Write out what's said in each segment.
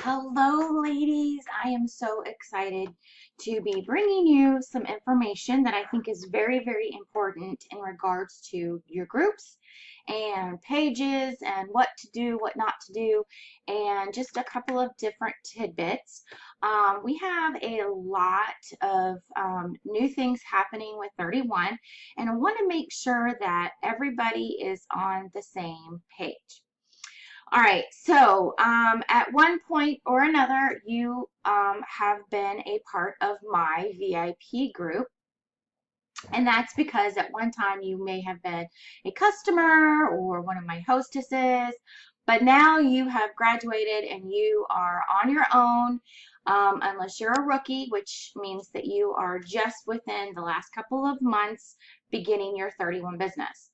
Hello, ladies. I am so excited to be bringing you some information that I think is very, very important in regards to your groups and pages and what to do, what not to do, and just a couple of different tidbits. We have a lot of new things happening with 31, and I want to make sure that everybody is on the same page. All right, so at one point or another, you have been a part of my VIP group, and that's because at one time you may have been a customer or one of my hostesses, but now you have graduated and you are on your own, unless you're a rookie, which means that you are just within the last couple of months beginning your 31 business.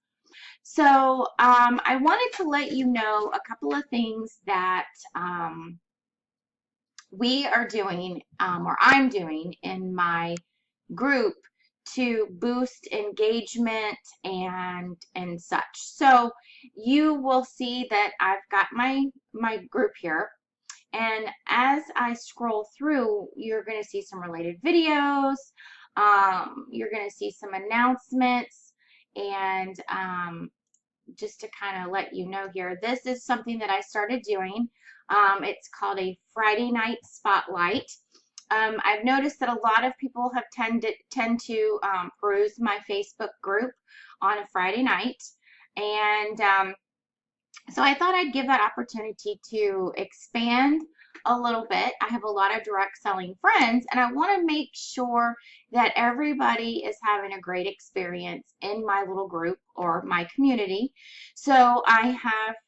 So I wanted to let you know a couple of things that we are doing or I'm doing in my group to boost engagement and such. So you will see that I've got my group here, and as I scroll through, you're going to see some related videos. You're going to see some announcements, and just to kind of let you know here, this is something that I started doing. It's called a Friday night spotlight. I've noticed that a lot of people have tend to peruse my Facebook group on a Friday night, and so I thought I'd give that opportunity to expand a little bit. I have a lot of direct selling friends, and I want to make sure that everybody is having a great experience in my little group or my community. So I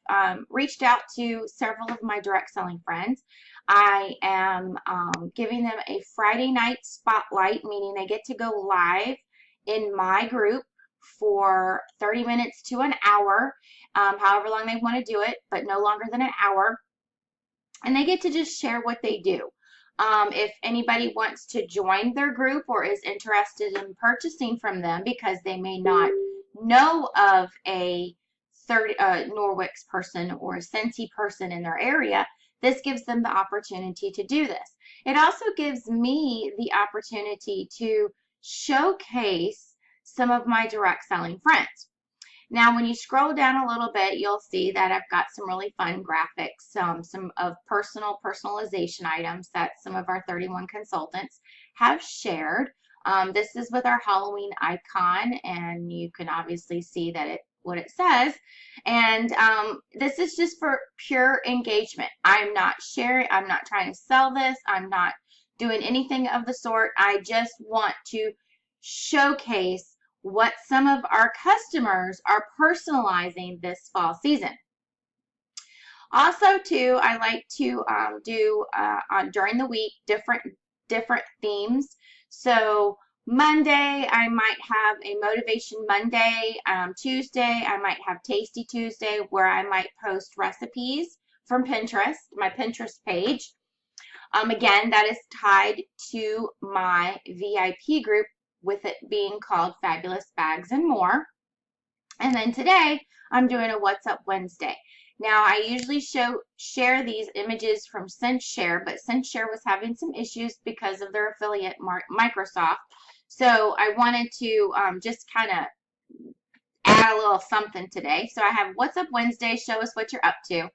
have reached out to several of my direct selling friends. I am giving them a Friday night spotlight, meaning they get to go live in my group for 30 minutes to an hour, however long they want to do it, but no longer than an hour. And they get to just share what they do. If anybody wants to join their group or is interested in purchasing from them because they may not know of a Norwix person or a Scentsy person in their area, this gives them the opportunity to do this. It also gives me the opportunity to showcase some of my direct selling friends. Now, when you scroll down a little bit, you'll see that I've got some really fun graphics, some of personalization items that some of our 31 consultants have shared. This is with our Halloween icon, and you can obviously see that what it says. And this is just for pure engagement. I'm not sharing, I'm not trying to sell this, I'm not doing anything of the sort. I just want to showcase what some of our customers are personalizing this fall season. Also, too, I like to do during the week different themes. So Monday, I might have a Motivation Monday. Tuesday, I might have Tasty Tuesday, where I might post recipes from Pinterest, my Pinterest page. Again, that is tied to my VIP group, with it being called Fabulous Bags and More. And then today, I'm doing a What's Up Wednesday. Now, I usually share these images from ScentShare, but ScentShare was having some issues because of their affiliate, Microsoft. So I wanted to just kind of add a little something today. So I have What's Up Wednesday, show us what you're up to.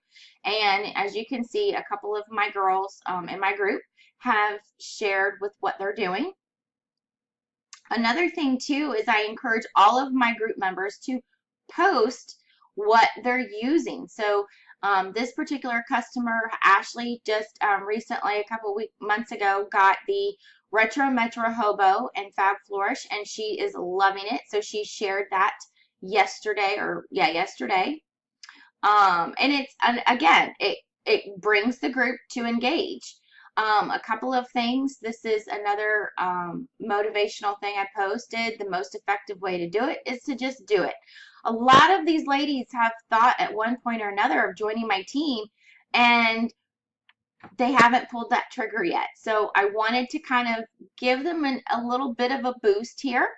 And as you can see, a couple of my girls in my group have shared with what they're doing. Another thing too is I encourage all of my group members to post what they're using. So this particular customer, Ashley, just recently, a couple months ago, got the Retro Metro Hobo and Fab Flourish, and she is loving it. So she shared that yesterday. And it's, again, it brings the group to engage. A couple of things. This is another motivational thing I posted. The most effective way to do it is to just do it. A lot of these ladies have thought at one point or another of joining my team, and they haven't pulled that trigger yet. So I wanted to kind of give them a little bit of a boost here.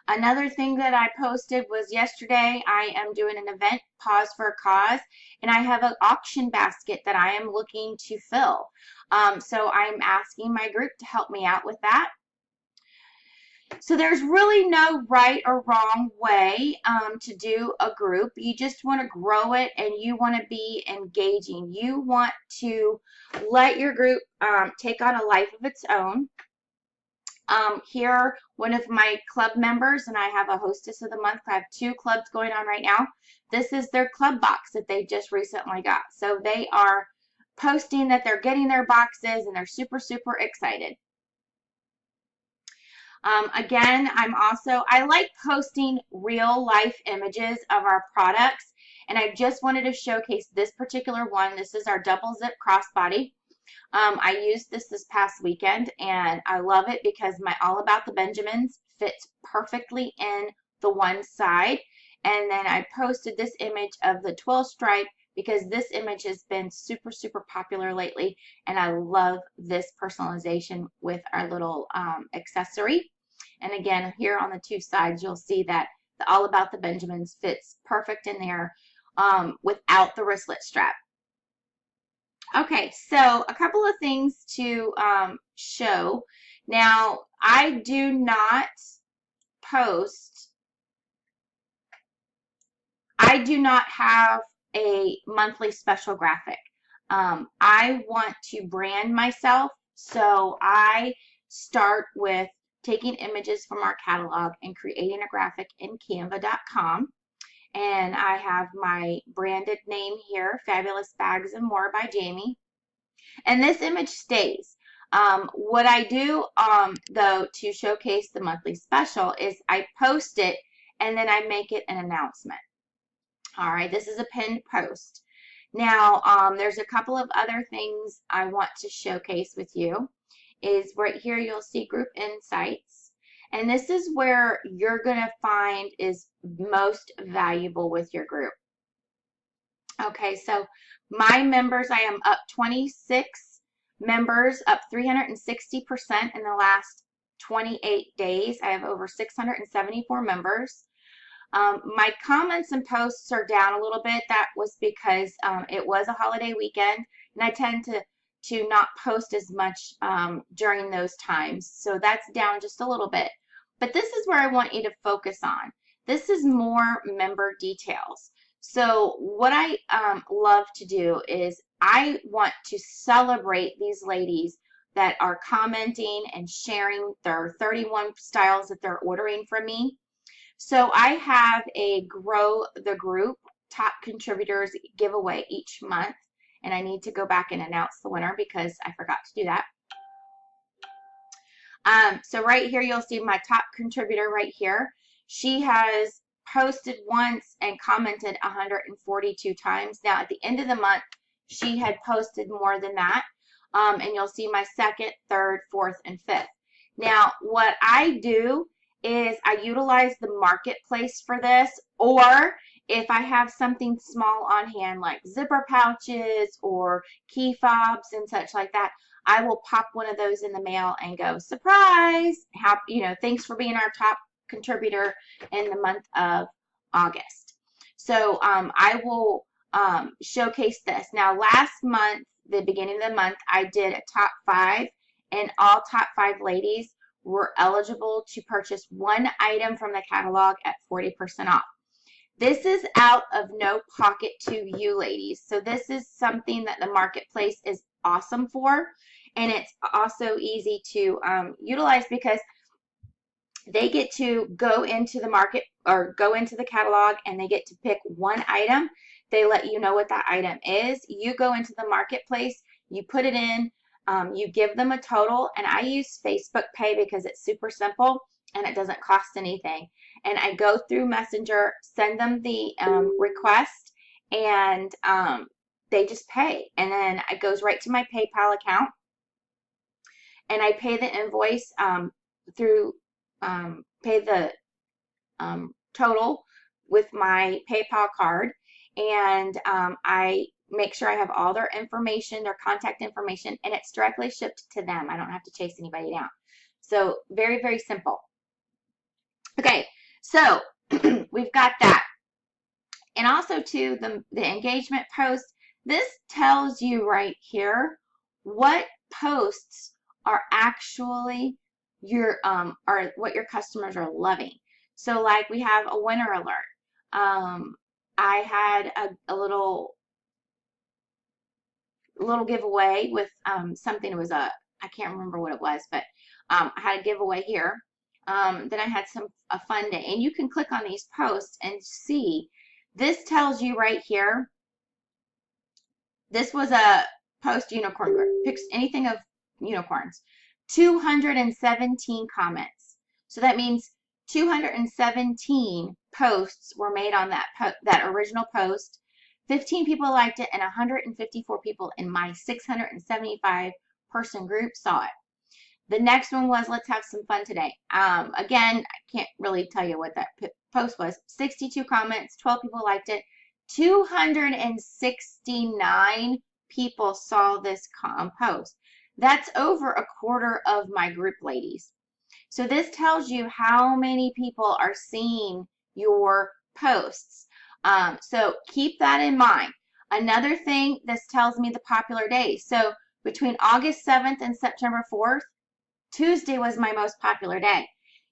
Another thing that I posted was yesterday, I am doing an event, Pause for a Cause, and I have an auction basket that I am looking to fill. So I'm asking my group to help me out with that. So there's really no right or wrong way to do a group. You just want to grow it and you want to be engaging. You want to let your group take on a life of its own. Here, one of my club members, and I have a hostess of the month. I have 2 clubs going on right now. This is their club box that they just recently got. So they are posting that they're getting their boxes and they're super, super excited. Again, I like posting real life images of our products, and I just wanted to showcase this particular one. This is our double zip crossbody. I used this past weekend, and I love it because my All About the Benjamins fits perfectly in the one side. And then I posted this image of the twill stripe because this image has been super, super popular lately, and I love this personalization with our little accessory. And again, here on the 2 sides, you'll see that the All About the Benjamins fits perfect in there without the wristlet strap. Okay, so a couple of things to show. Now, I do not have a monthly special graphic. I want to brand myself, so I start with taking images from our catalog and creating a graphic in canva.com. And I have my branded name here, Fabulous Bags and More by Jamie. And this image stays. What I do, though, to showcase the monthly special is I post it and then I make it an announcement. All right, this is a pinned post. Now, there's a couple of other things I want to showcase with you. Is right here you'll see Group Insights. And this is where you're going to find is most valuable with your group. Okay, so my members, I am up 26 members, up 360% in the last 28 days. I have over 674 members. My comments and posts are down a little bit. That was because it was a holiday weekend, and I tend to not post as much during those times. So that's down just a little bit. But this is where I want you to focus on. This is more member details. So what I love to do is I want to celebrate these ladies that are commenting and sharing their 31 styles that they're ordering from me. So I have a Grow the Group top contributors giveaway each month, and I need to go back and announce the winner because I forgot to do that. So right here you'll see my top contributor right here. She has posted once and commented 142 times. Now at the end of the month, she had posted more than that. And you'll see my 2nd, 3rd, 4th, and 5th. Now what I do is I utilize the marketplace for this, or if I have something small on hand like zipper pouches or key fobs and such like that, I will pop one of those in the mail and go, surprise, thanks for being our top contributor in the month of August. So I will showcase this. Now last month, the beginning of the month, I did a top 5, and all top 5 ladies were eligible to purchase one item from the catalog at 40% off. This is out of no pocket to you ladies. So this is something that the marketplace is awesome for, and it's also easy to utilize because they get to go into the market or go into the catalog and they get to pick one item. They let you know what that item is. You go into the marketplace, you put it in, you give them a total, and I use Facebook Pay because it's super simple and it doesn't cost anything. And I go through Messenger, send them the request, and they just pay. And then it goes right to my PayPal account, and I pay the invoice through, pay the total with my PayPal card, and I make sure I have all their information, their contact information, and it's directly shipped to them. I don't have to chase anybody down. So very, very simple. Okay, So we've got that. And also too, the engagement post, this tells you right here what posts are actually are what your customers are loving. So like we have a winner alert. I had a little giveaway with something. It was I can't remember what it was, but I had a giveaway here. Then I had a fun day, and you can click on these posts and see. This tells you right here. This was a post unicorn group. Picks anything of unicorns. 217 comments. So that means 217 posts were made on that original post. 15 people liked it, and 154 people in my 675 person group saw it. The next one was Let's Have Some Fun Today. Again, I can't really tell you what that post was. 62 comments, 12 people liked it. 269 people saw this post. That's over a quarter of my group, ladies. So this tells you how many people are seeing your posts. So keep that in mind. Another thing, this tells me the popular days. So between August 7th and September 4th, Tuesday was my most popular day.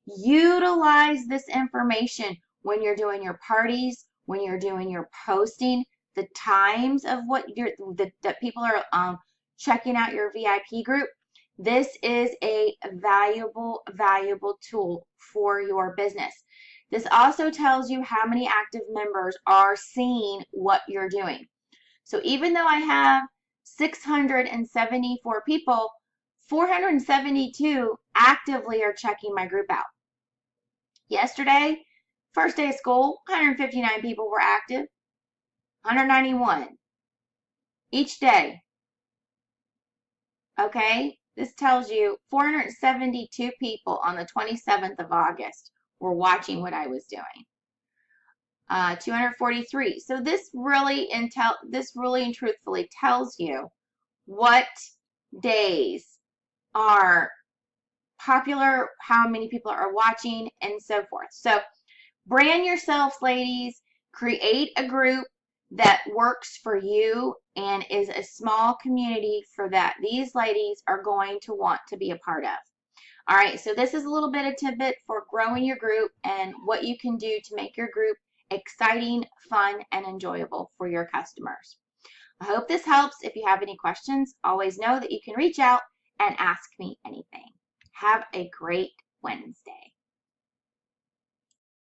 Utilize this information when you're doing your parties, when you're doing your posting, the times of what that people are checking out your VIP group. This is a valuable tool for your business. This also tells you how many active members are seeing what you're doing. So even though I have 674 people, 472 actively are checking my group out. Yesterday, first day of school, 159 people were active, 191 each day. Okay, this tells you 472 people on the 27th of August were watching what I was doing. 243. So this really and truthfully tells you what days are popular, how many people are watching, and so forth. So brand yourselves, ladies. Create a group that works for you and is a small community for that these ladies are going to want to be a part of. All right, so this is a little bit of tidbit for growing your group and what you can do to make your group exciting, fun, and enjoyable for your customers. I hope this helps. If you have any questions, always know that you can reach out and ask me anything. Have a great Wednesday.